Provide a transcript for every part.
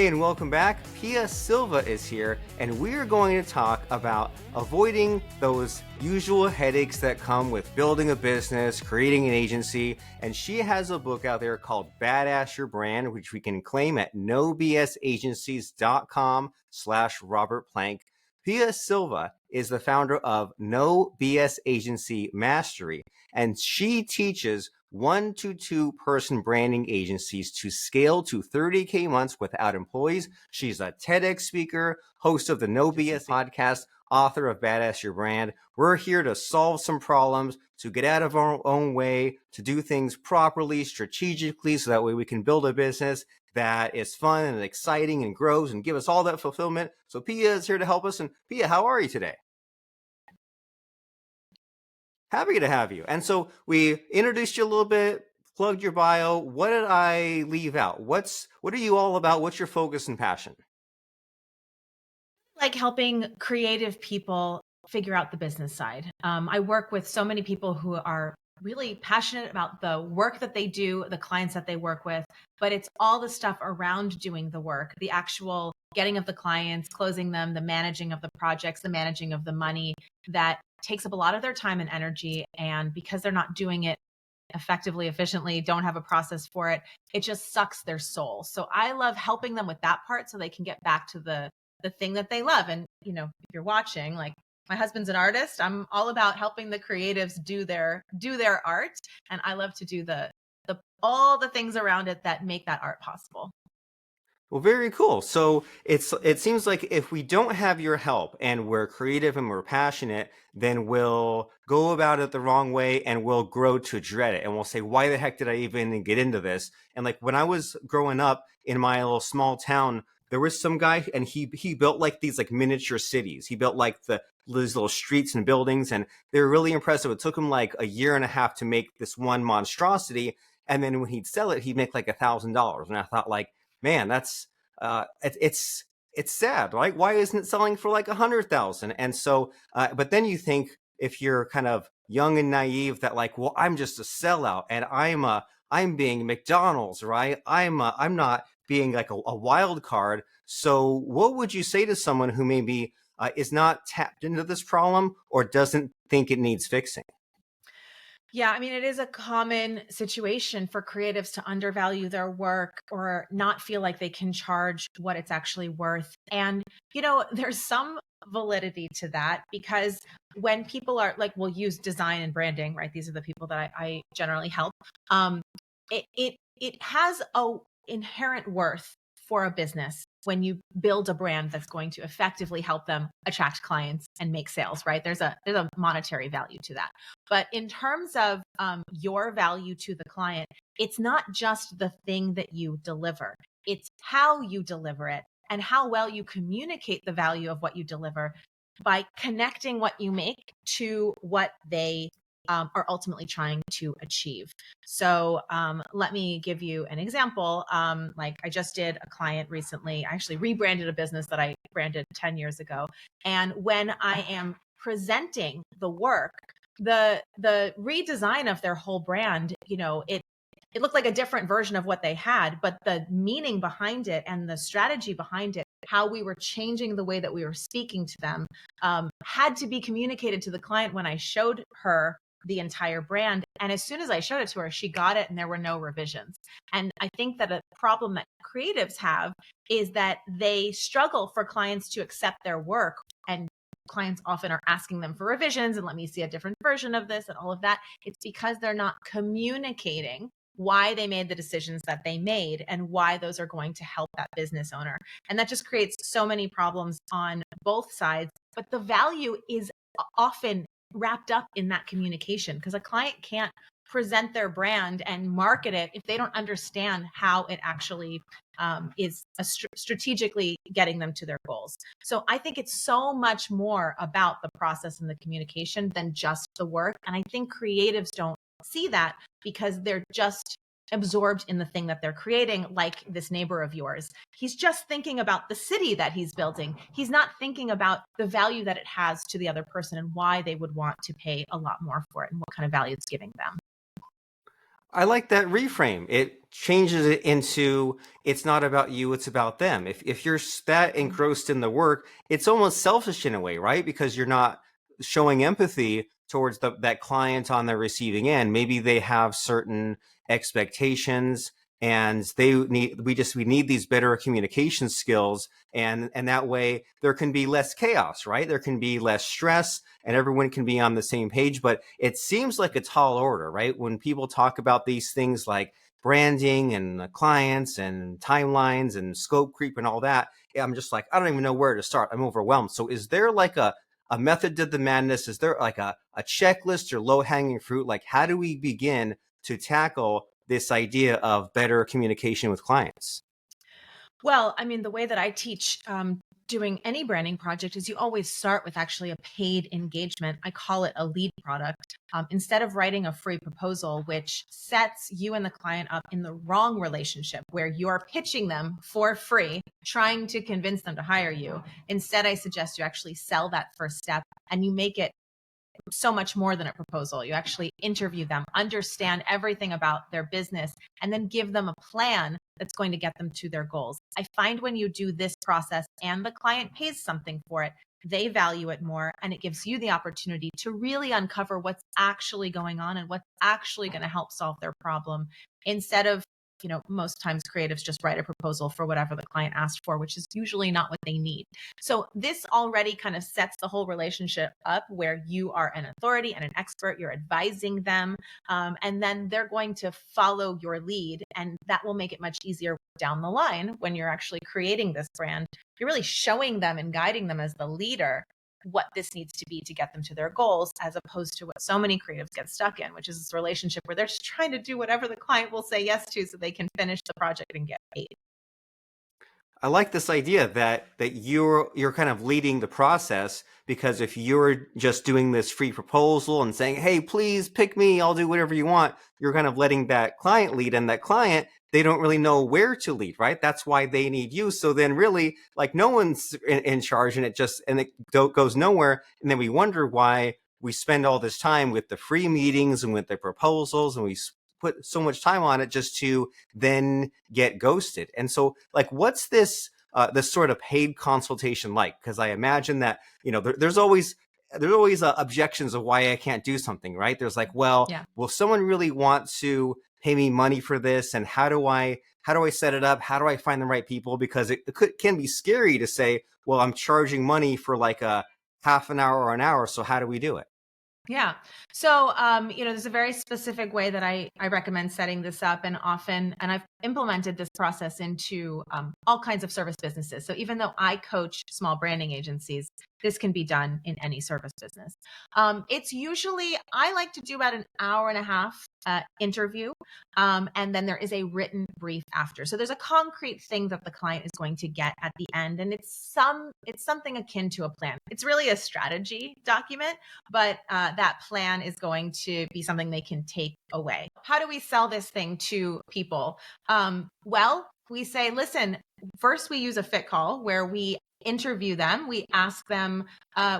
Hey, and welcome back. Pia Silva is here, and we are going to talk about avoiding those usual headaches that come with building a business, creating an agency. And she has a book out there called Badass Your Brand, which we can claim at nobsagencies.com/Robert Plank. Pia Silva is the founder of No BS Agency Mastery, and she teaches 1 to 2 person branding agencies to scale to 30K months without employees. She's a TEDx speaker, host of the No BS podcast, author of Badass Your Brand. We're here to solve some problems, to get out of our own way, to do things properly, strategically, so that way we can build a business that is fun and exciting and grows and give us all that fulfillment. So Pia is here to help us. And Pia, how are you today? Happy to have you. And so we introduced you a little bit, plugged your bio. What did I leave out? What are you all about? What's your focus and passion? Like helping creative people figure out the business side. I work with so many people who are really passionate about the work that they do, the clients that they work with, but it's all the stuff around doing the work, the actual getting of the clients, closing them, the managing of the projects, the managing of the money that takes up a lot of their time and energy. And because they're not doing it effectively, efficiently, don't have a process for it, it just sucks their soul. So I love helping them with that part so they can get back to the thing that they love. And if you're watching, like my husband's an artist, I'm all about helping the creatives do their art, and I love to do the all the things around it that make that art possible. Well, very cool. So it seems like if we don't have your help and we're creative and we're passionate, then we'll go about it the wrong way and we'll grow to dread it. And we'll say, why the heck did I even get into this? And like when I was growing up in my little small town, there was some guy and he built like these like miniature cities. He built like these little streets and buildings, and they were really impressive. It took him like a year and a half to make this one monstrosity. And then when he'd sell it, he'd make like $1,000. And I thought, like, man, that's it's sad, right? Why isn't it selling for like 100,000? And so, but then you think if you're kind of young and naive that like, well, I'm just a sellout and I'm being McDonald's, right? I'm not being like a wild card. So what would you say to someone who maybe is not tapped into this problem or doesn't think it needs fixing? Yeah, I mean, it is a common situation for creatives to undervalue their work or not feel like they can charge what it's actually worth. And, there's some validity to that because when people are like, we'll use design and branding, right? These are the people that I generally help. It has a inherent worth for a business when you build a brand that's going to effectively help them attract clients and make sales, right? There's a monetary value to that. But in terms of your value to the client, it's not just the thing that you deliver, it's how you deliver it and how well you communicate the value of what you deliver by connecting what you make to what they are ultimately trying to achieve. So let me give you an example. Like I just did a client recently. I actually rebranded a business that I branded 10 years ago. And when I am presenting the work, the redesign of their whole brand, it looked like a different version of what they had, but the meaning behind it and the strategy behind it, how we were changing the way that we were speaking to them, had to be communicated to the client when I showed her the entire brand. And as soon as I showed it to her, she got it and there were no revisions. And I think that a problem that creatives have is that they struggle for clients to accept their work, and clients often are asking them for revisions and let me see a different version of this and all of that. It's because they're not communicating why they made the decisions that they made and why those are going to help that business owner. And that just creates so many problems on both sides. But the value is often wrapped up in that communication because a client can't present their brand and market it if they don't understand how it actually is strategically getting them to their goals. So I think it's so much more about the process and the communication than just the work. And I think creatives don't see that because they're just absorbed in the thing that they're creating, like this neighbor of yours. He's just thinking about the city that he's building. He's not thinking about the value that it has to the other person and why they would want to pay a lot more for it and what kind of value it's giving them. I like that reframe. It changes it into it's not about you, it's about them. If you're that engrossed in the work, it's almost selfish in a way, right? Because you're not showing empathy towards that client on the receiving end. Maybe they have certain expectations and we need these better communication skills, and that way there can be less chaos, right? There can be less stress and everyone can be on the same page. But it seems like a tall order, right? When people talk about these things like branding and clients and timelines and scope creep and all that, I'm just like, I don't even know where to start. I'm overwhelmed. So is there like a method to the madness? Is there like a checklist or low hanging fruit? Like, how do we begin to tackle this idea of better communication with clients? Well, I mean, the way that I teach doing any branding project is you always start with actually a paid engagement. I call it a lead product. Instead of writing a free proposal, which sets you and the client up in the wrong relationship where you are pitching them for free, trying to convince them to hire you. Instead, I suggest you actually sell that first step and you make it so much more than a proposal. You actually interview them, understand everything about their business, and then give them a plan that's going to get them to their goals. I find when you do this process and the client pays something for it, they value it more and it gives you the opportunity to really uncover what's actually going on and what's actually going to help solve their problem instead of most times creatives just write a proposal for whatever the client asked for, which is usually not what they need. So this already kind of sets the whole relationship up where you are an authority and an expert, you're advising them, and then they're going to follow your lead. And that will make it much easier down the line when you're actually creating this brand. You're really showing them and guiding them as the leader what this needs to be to get them to their goals, as opposed to what so many creatives get stuck in, which is this relationship where they're just trying to do whatever the client will say yes to so they can finish the project and get paid. I like this idea that you're kind of leading the process, because if you're just doing this free proposal and saying, "Hey, please pick me, I'll do whatever you want," you're kind of letting that client lead, and that client, they don't really know where to lead, right? That's why they need you. So then really like no one's in charge, and it goes nowhere, and then we wonder why we spend all this time with the free meetings and with the proposals, and we put so much time on it just to then get ghosted. And so, like, what's this sort of paid consultation like? Because I imagine that there's always objections of why I can't do something, right? There's like, well, Yeah. will someone really want to pay me money for this? And how do I set it up? How do I find the right people? Because can be scary to say, well, I'm charging money for like a half an hour or an hour. So how do we do it? Yeah. So, there's a very specific way that I recommend setting this up, and I've implemented this process into all kinds of service businesses. So, even though I coach small branding agencies, this can be done in any service business. It's usually, I like to do about an hour and a half interview, and then there is a written brief after. So, there's a concrete thing that the client is going to get at the end, and it's something akin to a plan. It's really a strategy document, but that plan is going to be something they can take away. How do we sell this thing to people? Well, we say, listen, first we use a fit call where we interview them. We ask them,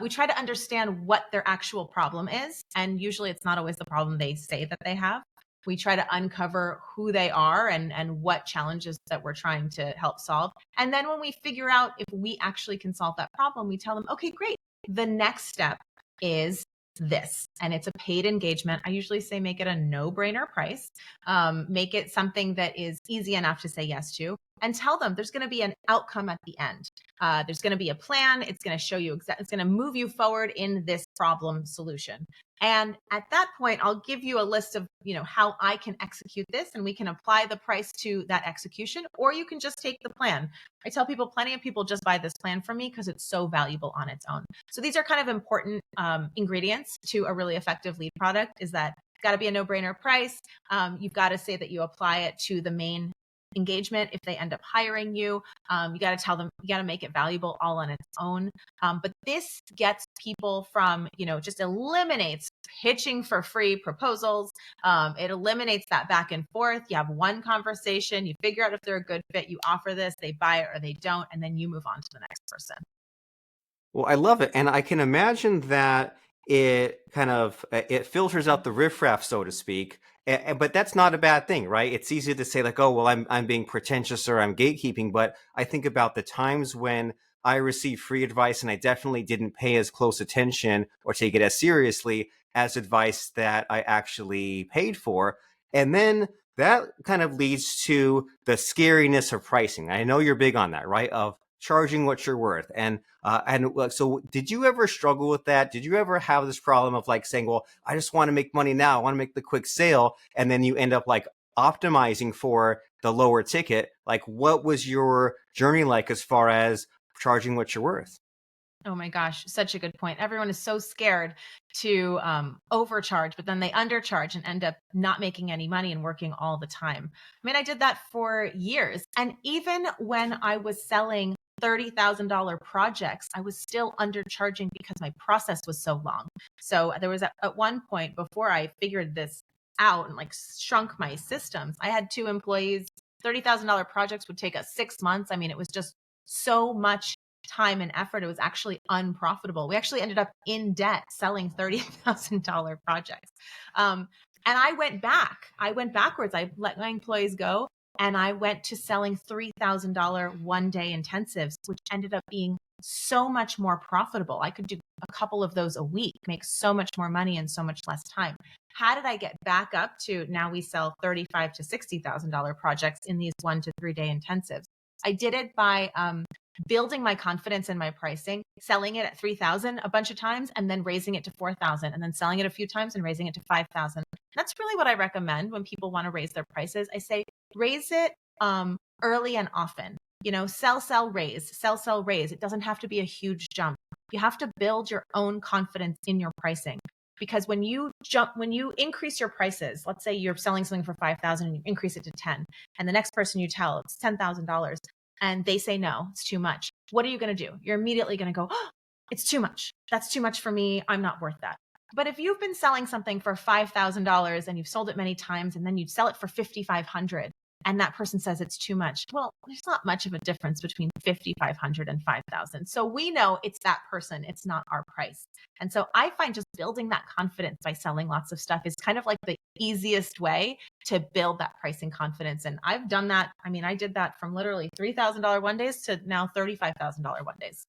we try to understand what their actual problem is. And usually it's not always the problem they say that they have. We try to uncover who they are and what challenges that we're trying to help solve. And then when we figure out if we actually can solve that problem, we tell them, okay, great. The next step is this, and it's a paid engagement. I usually say make it a no-brainer price. Make it something that is easy enough to say yes to, and tell them there's going to be an outcome at the end. There's going to be a plan. It's going to show you it's going to move you forward in this problem solution. And at that point, I'll give you a list of how I can execute this, and we can apply the price to that execution, or you can just take the plan. I tell people, plenty of people just buy this plan from me because it's so valuable on its own. So these are kind of important ingredients to a really effective lead product. Is that it's got to be a no-brainer price. You've got to say that you apply it to the main engagement if they end up hiring you. You got to tell them, you got to make it valuable all on its own. But this gets people from, just eliminates pitching for free proposals. It eliminates that back and forth. You have one conversation, you figure out if they're a good fit, you offer this, they buy it or they don't, and then you move on to the next person. Well, I love it. And I can imagine that it kind of it filters out the riffraff, so to speak. But that's not a bad thing, right? It's easy to say like, oh, well, I'm being pretentious or I'm gatekeeping. But I think about the times when I received free advice and I definitely didn't pay as close attention or take it as seriously as advice that I actually paid for. And then that kind of leads to the scariness of pricing. I know you're big on that, right? Of charging what you're worth. So did you ever struggle with that? Did you ever have this problem of like saying, well, I just want to make money now. I want to make the quick sale. And then you end up like optimizing for the lower ticket. Like what was your journey like as far as charging what you're worth? Oh my gosh, such a good point. Everyone is so scared to overcharge, but then they undercharge and end up not making any money and working all the time. I mean, I did that for years. And even when I was selling $30,000 projects, I was still undercharging because my process was so long. So there was at one point before I figured this out and like shrunk my systems, I had two employees. $30,000 projects would take us 6 months. I mean, it was just so much time and effort. It was actually unprofitable. We actually ended up in debt selling $30,000 projects. And I went back. I went backwards. I let my employees go and I went to selling $3,000 one day intensives, which ended up being so much more profitable. I could do a couple of those a week, make so much more money in so much less time. How did I get back up to now we sell $35,000 to $60,000 projects in these 1 to 3 day intensives? I did it by building my confidence in my pricing, selling it at 3,000 a bunch of times and then raising it to 4,000 and then selling it a few times and raising it to 5,000. That's really what I recommend when people want to raise their prices. I say raise it early and often. You know, sell, raise, sell, raise. It doesn't have to be a huge jump. You have to build your own confidence in your pricing. Because when you increase your prices, let's say you're selling something for 5,000 and you increase it to 10, and the next person you tell it's $10,000 and they say, no, it's too much. What are you going to do? You're immediately going to go, oh, it's too much. That's too much for me. I'm not worth that. But if you've been selling something for $5,000 and you've sold it many times and then you sell it for 5,500 and that person says it's too much, well, there's not much of a difference between 5,500 and 5,000. So we know it's that person, it's not our price. And so I find just building that confidence by selling lots of stuff is kind of like the easiest way to build that pricing confidence. And I've done that. I mean, I did that from literally $3,000 one days to now $35,000 one days.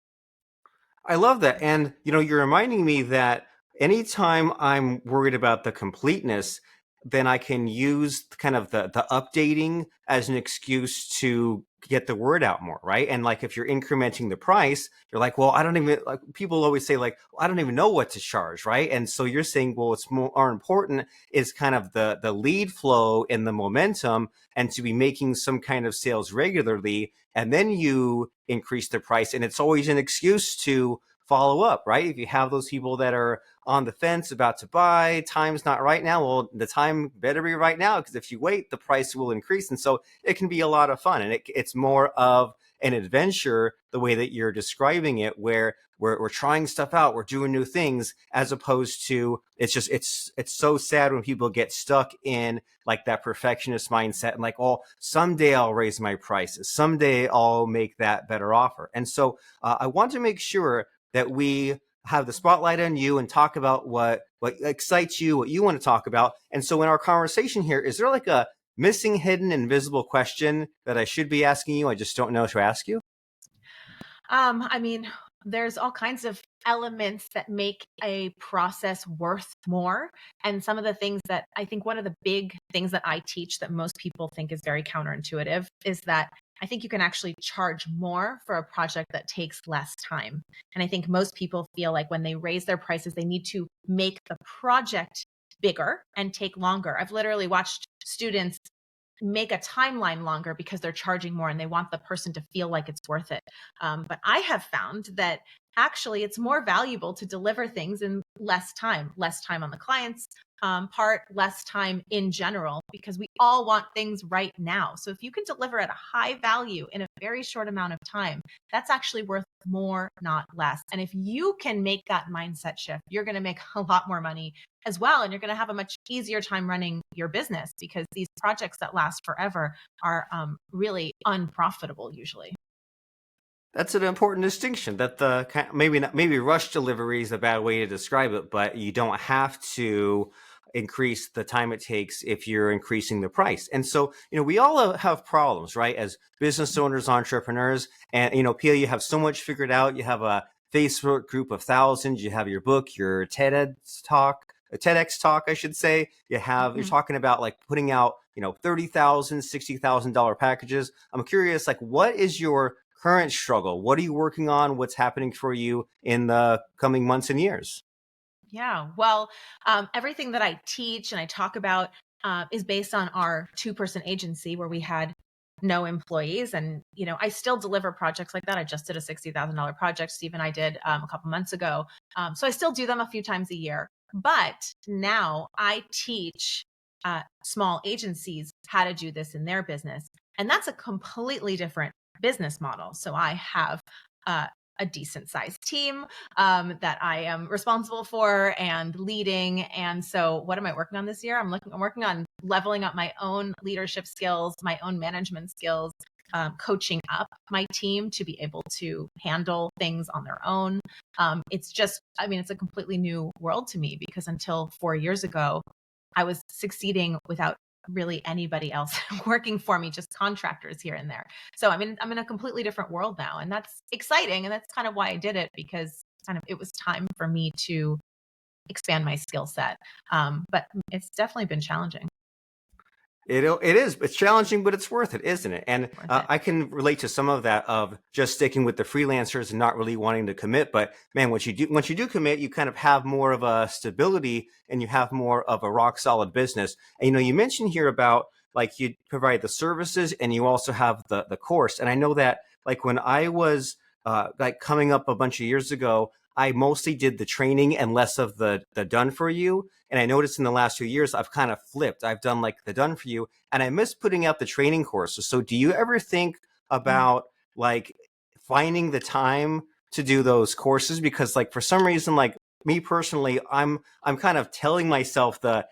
I love that. And, you're reminding me that anytime I'm worried about the completeness, then I can use kind of the updating as an excuse to get the word out more, right? And like if you're incrementing the price, you're like, well, I don't even like people always say like, well, I don't even know what to charge, right? And so you're saying, well, what's more important is kind of the lead flow and the momentum and to be making some kind of sales regularly, and then you increase the price. And it's always an excuse to follow up, right? If you have those people that are on the fence about to buy, time's not right now, well, the time better be right now, because if you wait, the price will increase. And so it can be a lot of fun. And it's more of an adventure, the way that you're describing it, where we're trying stuff out, we're doing new things, as opposed to it's so sad when people get stuck in like that perfectionist mindset and like, oh, someday I'll raise my prices, someday I'll make that better offer. And so I want to make sure that we have the spotlight on you and talk about what excites you, what you want to talk about. And so in our conversation here, is there like a missing, hidden, invisible question that I should be asking you? I just don't know to ask you. I mean, there's all kinds of elements that make a process worth more. And some of the things that I think one of the big things that I teach that most people think is very counterintuitive is that I think you can actually charge more for a project that takes less time. And I think most people feel like when they raise their prices, they need to make the project bigger and take longer. I've literally watched students make a timeline longer because they're charging more and they want the person to feel like it's worth it. But I have found that actually it's more valuable to deliver things in less time on the client's part, less time in general, because we all want things right now. So if you can deliver at a high value in a very short amount of time, that's actually worth more, not less. And if you can make that mindset shift, you're going to make a lot more money as well. And you're going to have a much easier time running your business because these projects that last forever are really unprofitable usually. That's an important distinction. That maybe rush delivery is a bad way to describe it, but you don't have to increase the time it takes if you're increasing the price. And so, we all have problems, right? As business owners, entrepreneurs, and Pia, you have so much figured out. You have a Facebook group of thousands. You have your book, your TEDx talk, I should say. You're Mhm. talking about like putting out, $30,000, $60,000 packages. I'm curious, like, what is your current struggle? What are you working on? What's happening for you in the coming months and years? Yeah. Well, everything that I teach and I talk about is based on our two-person agency where we had no employees. And, I still deliver projects like that. I just did a $60,000 project. Steve and I did a couple months ago. So I still do them a few times a year. But now I teach small agencies how to do this in their business. And that's a completely different business model. So I have uh, a decent sized team that I am responsible for and leading. And so, what am I working on this year? I'm working on leveling up my own leadership skills, my own management skills, coaching up my team to be able to handle things on their own. It's just, I mean, it's a completely new world to me because until 4 years ago, I was succeeding without really anybody else working for me, just contractors here and there. So I'm in a completely different world now, and that's exciting, and that's kind of why I did it because kind of it was time for me to expand my skill set. But it's definitely been challenging. It is. It's challenging, but it's worth it, isn't it? And Worth it. I can relate to some of that of just sticking with the freelancers and not really wanting to commit. But man, once you do commit, you kind of have more of a stability and you have more of a rock solid business. And you mentioned here about like you provide the services and you also have the course. And I know that like when I was like coming up a bunch of years ago, I mostly did the training and less of the done for you. And I noticed in the last few years, I've kind of flipped. I've done like the done for you, and I miss putting out the training courses. So, do you ever think Mm. about like finding the time to do those courses? Because, like, for some reason, like me personally, I'm kind of telling myself the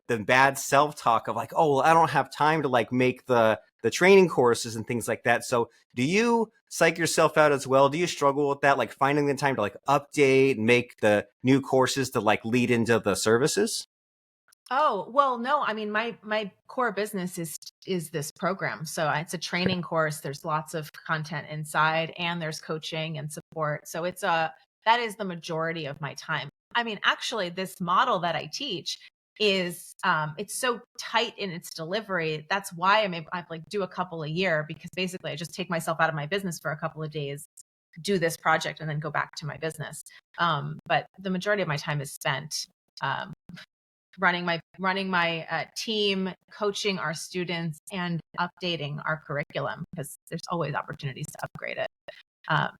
bad self talk of like, oh, well, I don't have time to like make the training courses and things like that. So, do you psych yourself out as well? Do you struggle with that, like finding the time to like update and make the new courses to like lead into the services? Oh, well, no, I mean my core business is this program. So it's a training course. There's lots of content inside and there's coaching and support. So it's a that is the majority of my time. I mean, actually this model that I teach is it's so tight in its delivery. That's why I like do a couple a year because basically I just take myself out of my business for a couple of days, do this project and then go back to my business. But the majority of my time is spent um, running my team, coaching our students, and updating our curriculum because there's always opportunities to upgrade it.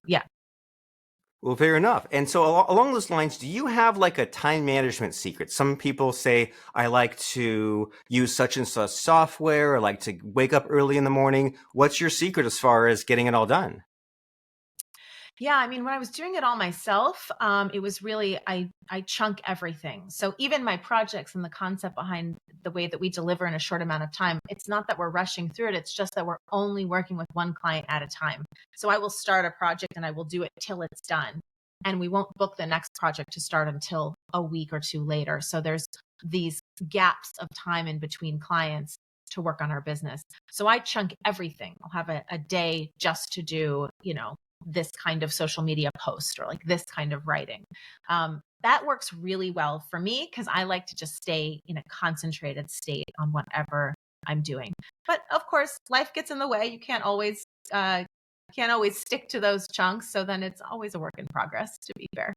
Yeah. Well, fair enough. And so, along those lines, do you have like a time management secret? Some people say, I like to use such and such software, or like to wake up early in the morning. What's your secret as far as getting it all done? Yeah, I mean, when I was doing it all myself, it was really I chunk everything. So even my projects and the concept behind the way that we deliver in a short amount of time, it's not that we're rushing through it. It's just that we're only working with one client at a time. So I will start a project and I will do it till it's done, and we won't book the next project to start until a week or two later. So there's these gaps of time in between clients to work on our business. So I chunk everything. I'll have a day just to do, this kind of social media post or like this kind of writing. That works really well for me because I like to just stay in a concentrated state on whatever I'm doing. But of course, life gets in the way. You can't always stick to those chunks. So then it's always a work in progress, to be fair.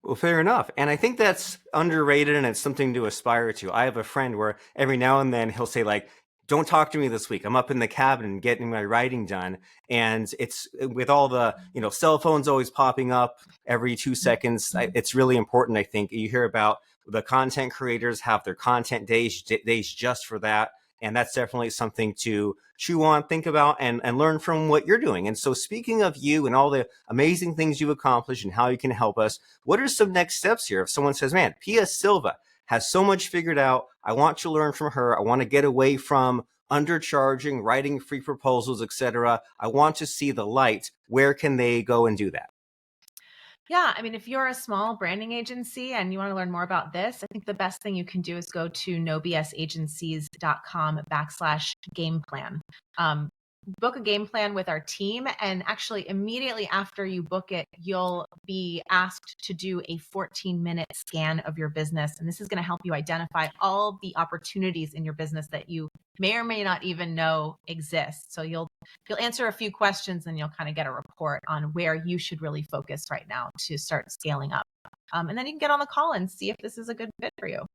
Well, fair enough. And I think that's underrated and it's something to aspire to. I have a friend where every now and then he'll say, like, don't talk to me this week. I'm up in the cabin getting my writing done. And it's with all the, cell phones always popping up every 2 seconds. It's really important, I think. You hear about the content creators have their content days just for that. And that's definitely something to chew on, think about, and learn from what you're doing. And so, speaking of you and all the amazing things you've accomplished and how you can help us, what are some next steps here? If someone says, man, Pia Silva has so much figured out, I want to learn from her, I want to get away from undercharging, writing free proposals, etc. I want to see the light. Where can they go and do that? Yeah, I mean, if you're a small branding agency and you want to learn more about this, I think the best thing you can do is go to nobsagencies.com/game plan. Book a game plan with our team, and actually immediately after you book it, you'll be asked to do a 14-minute scan of your business, and this is going to help you identify all the opportunities in your business that you may or may not even know exist. So you'll answer a few questions and you'll kind of get a report on where you should really focus right now to start scaling up. And then you can get on the call and see if this is a good fit for you.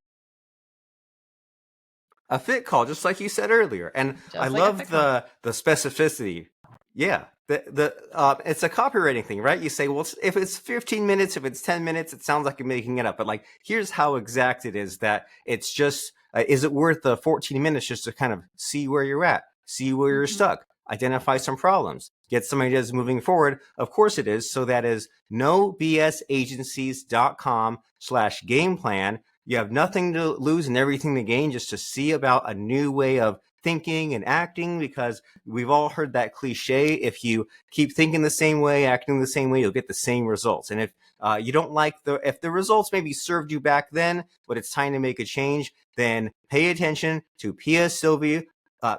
A fit call, just like you said earlier. And I Just like a love fit call. the specificity. Yeah, it's a copywriting thing, right? You say, well, if it's 15 minutes, if it's 10 minutes, it sounds like you're making it up. But like, here's how exact it is that it's just, is it worth the 14 minutes just to kind of see where you're at, see where you're stuck, identify some problems, get some ideas moving forward? Of course it is. So that is nobsagencies.com/game plan. You have nothing to lose and everything to gain just to see about a new way of thinking and acting, because we've all heard that cliche. If you keep thinking the same way, acting the same way, you'll get the same results. And if you don't like if the results maybe served you back then, but it's time to make a change, then pay attention to Pia Silva, I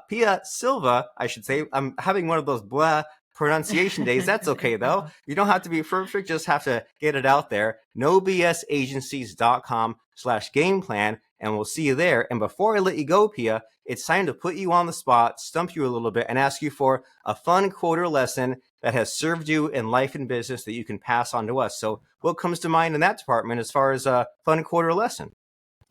should say. I'm having one of those blah pronunciation days. That's okay though. You don't have to be perfect, just have to get it out there. nobsagencies.com/game plan, and we'll see you there. And before I let you go, Pia, it's time to put you on the spot, stump you a little bit, and ask you for a fun quote or lesson that has served you in life and business that you can pass on to us. So what comes to mind in that department as far as a fun quote or lesson?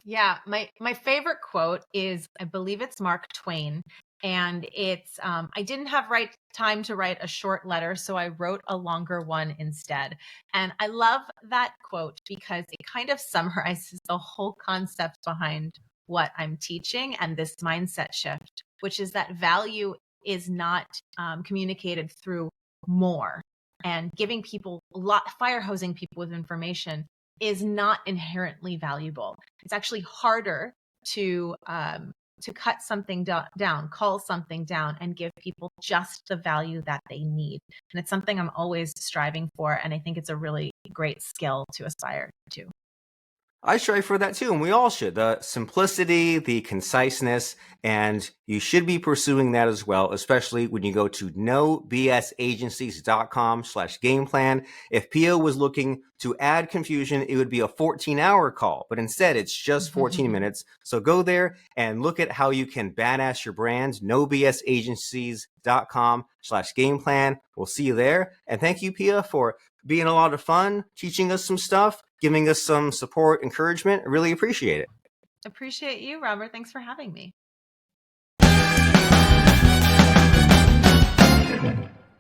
Yeah, my favorite quote is, I believe it's Mark Twain, and it's I didn't have time to write a short letter, so I wrote a longer one instead. And I love that quote because it kind of summarizes the whole concept behind what I'm teaching and this mindset shift, which is that value is not communicated through more, and giving people fire hosing people with information is not inherently valuable. It's actually harder to cut something down, call something down, and give people just the value that they need. And it's something I'm always striving for, and I think it's a really great skill to aspire to. I strive for that too, and we all should. The simplicity, the conciseness, and you should be pursuing that as well, especially when you go to nobsagencies.com/game plan. If Pia was looking to add confusion, it would be a 14-hour call, but instead it's just 14 minutes. So go there and look at how you can badass your brand. nobsagencies.com/game plan. We'll see you there. And thank you, Pia, for being a lot of fun, teaching us some stuff, giving us some support, encouragement. I really appreciate it. Appreciate you, Robert. Thanks for having me.